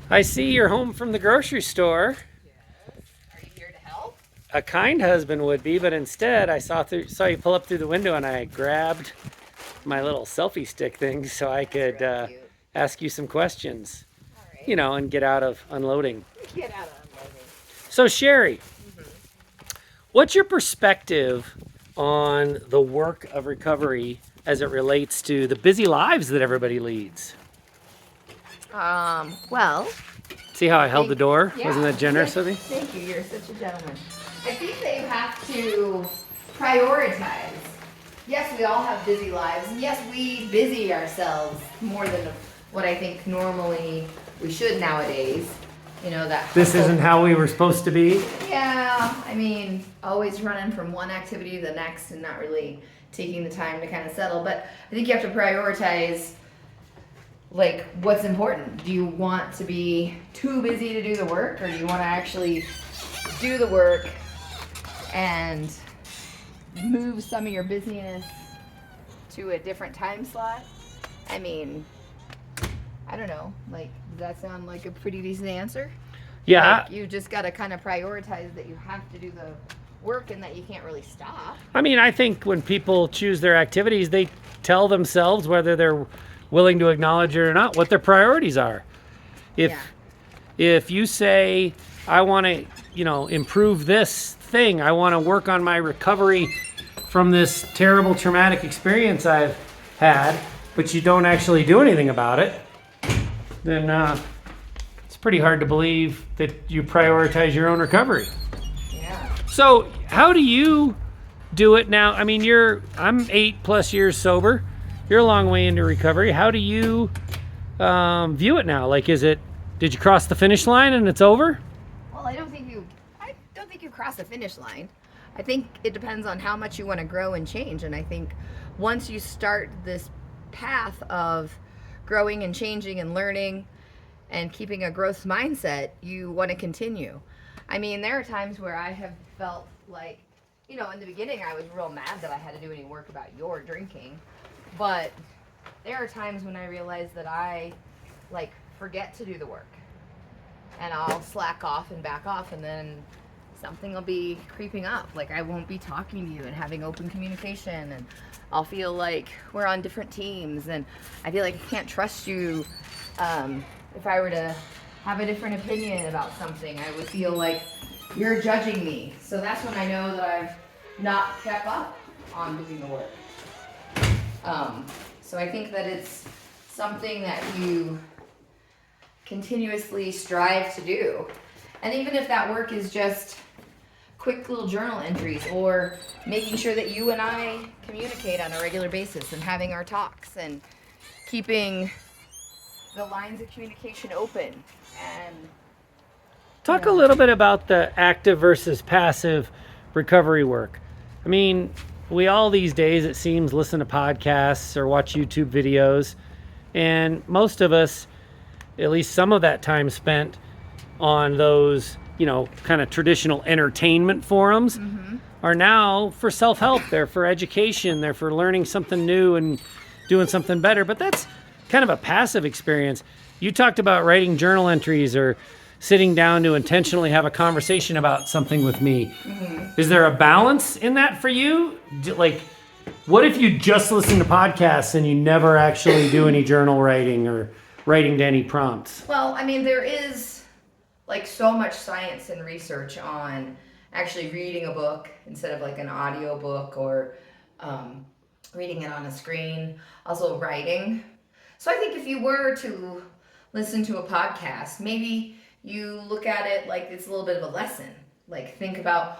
I see you're home from the grocery store. Yes. Are you here to help? A kind husband would be, but instead I saw you pull up through the window and I grabbed my little selfie stick thing so I That's could real cute. ask you some questions, All right. and get out of unloading. Get out of unloading. So, Sherry, Mm-hmm. what's your perspective on the work of recovery as it relates to the busy lives that everybody leads? Well, See how I held the door? yeah. Wasn't that generous of me? Thank you. You're such a gentleman. I think they have to prioritize. Yes, we all have busy lives, and yes, we busy ourselves more than what I think normally we should nowadays. That This hustle. isn't how we were supposed to be. Yeah, I mean, always running from one activity to the next and not really taking the time to kind of settle. But I think you have to prioritize, like, what's important. Do you want to be too busy to do the work, or do you want to actually do the work and move some of your busyness to a different time slot? I mean, I don't know. Like, does that sound like a pretty decent answer? Yeah, Like, you just got to kind of prioritize that you have to do the work and that you can't really stop. I mean, I think when people choose their activities, they tell themselves whether they're willing to acknowledge it or not what their priorities are. If Yeah. if you say I want to, improve this thing, I want to work on my recovery from this terrible traumatic experience I've had, but you don't actually do anything about it, then it's pretty hard to believe that you prioritize your own recovery. Yeah. So, how do you do it now? I mean, I'm 8+ years sober. You're a long way into recovery. How do you view it now? Like, did you cross the finish line and it's over? Well, I don't think you cross the finish line. I think it depends on how much you want to grow and change. And I think once you start this path of growing and changing and learning and keeping a growth mindset, you want to continue. I mean, there are times where I have felt like, in the beginning I was real mad that I had to do any work about your drinking. But there are times when I realize that I forget to do the work. And I'll slack off and back off, and then something will be creeping up. Like, I won't be talking to you and having open communication, and I'll feel like we're on different teams, and I feel like I can't trust you. If I were to have a different opinion about something, I would feel like you're judging me. So that's when I know that I've not kept up on doing the work. So I think that it's something that you continuously strive to do. And even if that work is just quick little journal entries, or making sure that you and I communicate on a regular basis and having our talks and keeping the lines of communication open. And Talk a little bit about the active versus passive recovery work. I mean, we all these days, it seems, listen to podcasts or watch YouTube videos, and most of us, at least some of that time spent on those, kind of traditional entertainment forums, are now for self-help. They're for education. They're for learning something new and doing something better. But that's kind of a passive experience. You talked about writing journal entries or sitting down to intentionally have a conversation about something with me. Is there a balance in that for you? Like, what if you just listen to podcasts and you never actually do any journal writing or writing to any prompts? well, I mean, there is so much science and research on actually reading a book instead of like an audio book, or reading it on a screen. Also writing. So I think if you were to listen to a podcast, maybe you look at it like it's a little bit of a lesson. Like, think about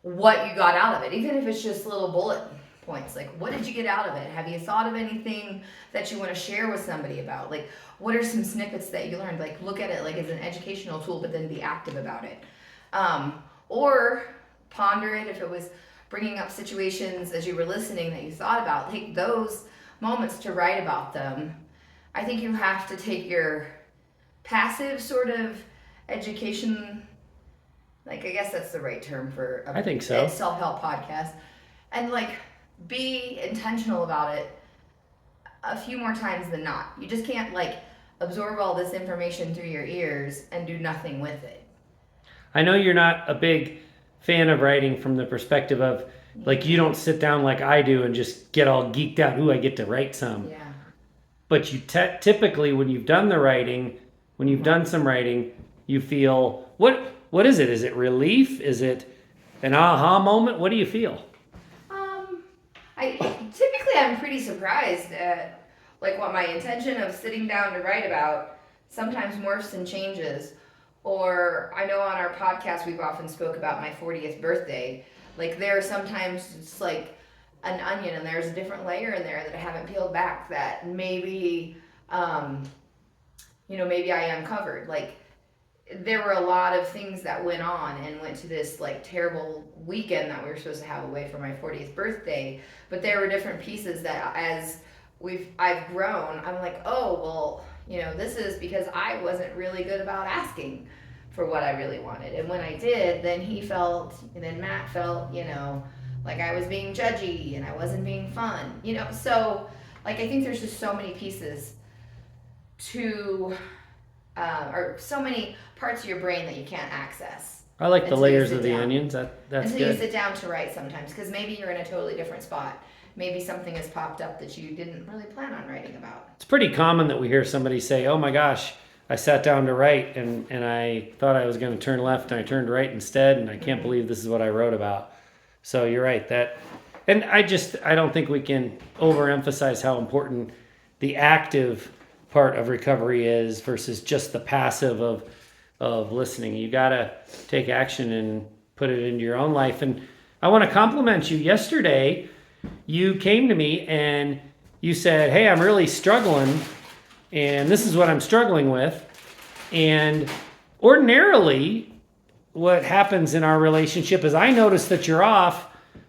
what you got out of it, even if it's just little bullet points. Like, what did you get out of it? Have you thought of anything that you want to share with somebody about? Like, what are some snippets that you learned? Like, look at it like as an educational tool, but then be active about it. Or ponder it if it was bringing up situations as you were listening that you thought about. Take those moments to write about them. I think you have to take your passive sort of education, I guess that's the right term for I think so. self-help podcast, and be intentional about it a few more times than not. You just can't absorb all this information through your ears and do nothing with it. I know you're not a big fan of writing from the perspective of, like, you don't sit down like I do and just get all geeked out. Ooh, I get to write some. Yeah. But you typically, when you've done the writing, when you've done some writing, you feel, what is it? Is it relief? Is it an aha moment? What do you feel? I'm pretty surprised at like what my intention of sitting down to write about sometimes morphs and changes. Or I know on our podcast we've often spoke about my 40th birthday. Like there are sometimes it's like an onion and there's a different layer in there that I haven't peeled back that maybe maybe I uncovered. Like there were a lot of things that went on and went to this like terrible weekend that we were supposed to have away for my 40th birthday. But there were different pieces that as I've grown, I'm like, oh, well, this is because I wasn't really good about asking for what I really wanted. And when I did, then Matt felt, like I was being judgy and I wasn't being fun, So like, I think there's just so many pieces to, or so many parts of your brain that you can't access. I like the layers of the onions. That's until good. You sit down to write sometimes, because maybe you're in a totally different spot. Maybe something has popped up that you didn't really plan on writing about. It's pretty common that we hear somebody say, oh my gosh, I sat down to write and I thought I was going to turn left and I turned right instead, and I can't believe this is what I wrote about. So you're right. And I don't think we can overemphasize how important the active part of recovery is versus just the passive of listening. You got to take action and put it into your own life. And I want to compliment you. Yesterday, you came to me and you said, hey, I'm really struggling and this is what I'm struggling with. And ordinarily, what happens in our relationship is I notice that you're off,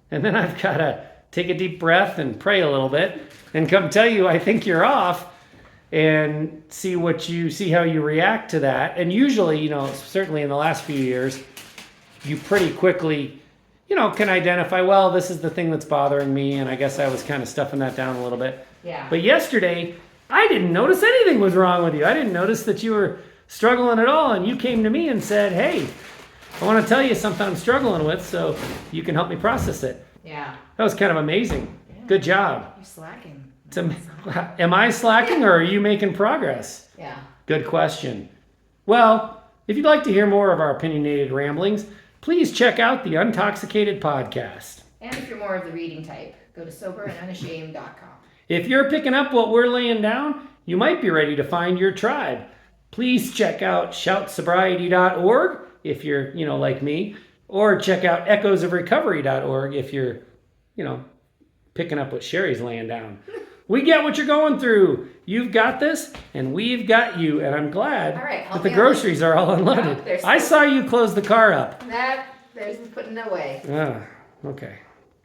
and then I've got to take a deep breath and pray a little bit and come tell you I think you're off and see how you react to that. And usually, certainly in the last few years, you pretty quickly, can identify, well, this is the thing that's bothering me, and I guess I was kind of stuffing that down a little bit. Yeah. But yesterday, I didn't notice anything was wrong with you. I didn't notice that you were struggling at all, and you came to me and said, hey, I want to tell you something I'm struggling with so you can help me process it. Yeah. That was kind of amazing. Yeah. Good job. You're slacking. Am I slacking or are you making progress? Yeah. Good question. Well, if you'd like to hear more of our opinionated ramblings, please check out the Untoxicated podcast. And if you're more of the reading type, go to soberandunashamed.com. If you're picking up what we're laying down, you might be ready to find your tribe. Please check out shoutsobriety.org if you're, like me, or check out echoesofrecovery.org if you're, picking up what Sherry's laying down. We get what you're going through. You've got this, and we've got you. And I'm glad that the groceries are all unloaded. I saw you close the car up. There's putting it away. Okay.